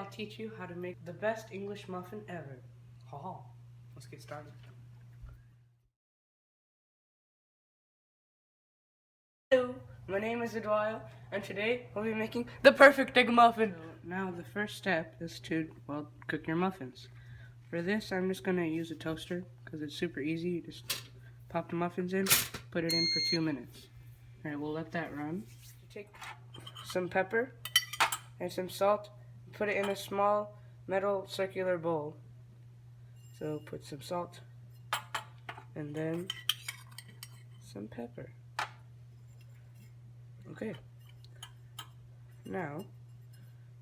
I'll teach you how to make the best English muffin ever. Haha. Let's get started. Hello, my name is Adwaya, and today we'll be making the perfect egg muffin. So now the first step is to, cook your muffins. For this, I'm just going to use a toaster because it's super easy. You just pop the muffins in, put it in for 2 minutes. Alright, we'll let that run. Take some pepper and some salt, put it in a small metal circular bowl. So put some salt and then some pepper. Okay. Now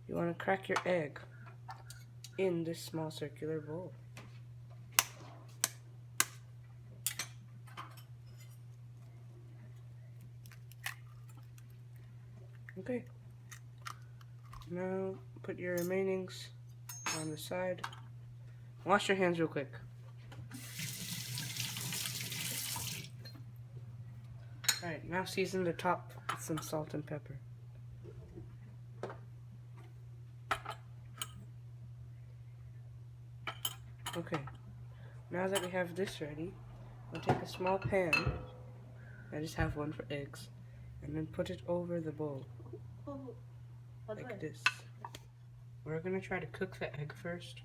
you want to crack your egg in this small circular bowl. Okay. Now put your remainings on the side. Wash your hands real quick. Alright, now season the top with some salt and pepper. Okay, now that we have this ready, we'll take a small pan, I just have one for eggs, and then put it over the bowl, like this. We're going to try to cook the egg first,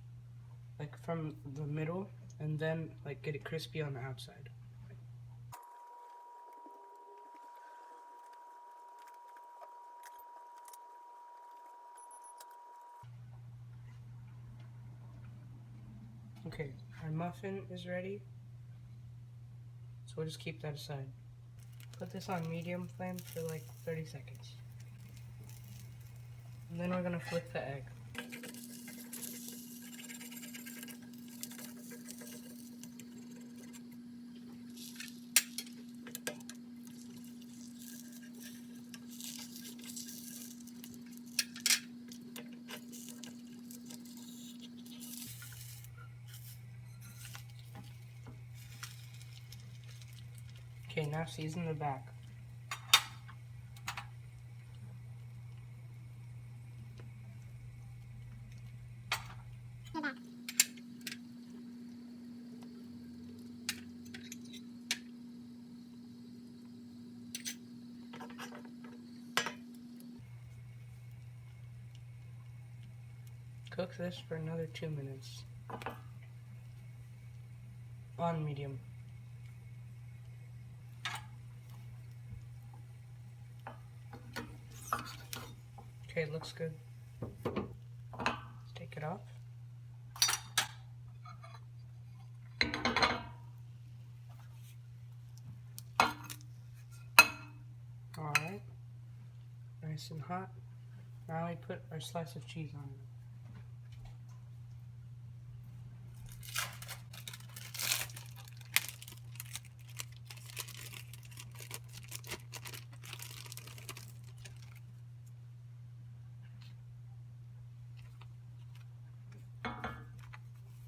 like from the middle, and then like get it crispy on the outside. Okay, our muffin is ready, so we'll just keep that aside. Put this on medium flame for like 30 seconds. And then we're going to flip the egg. Okay, now season the back. Cook this for another 2 minutes. On medium. Okay, it looks good. Let's take it off. Alright. Nice and hot. Now we put our slice of cheese on it.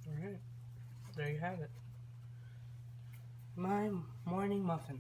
Alright, there you have it. My morning muffin.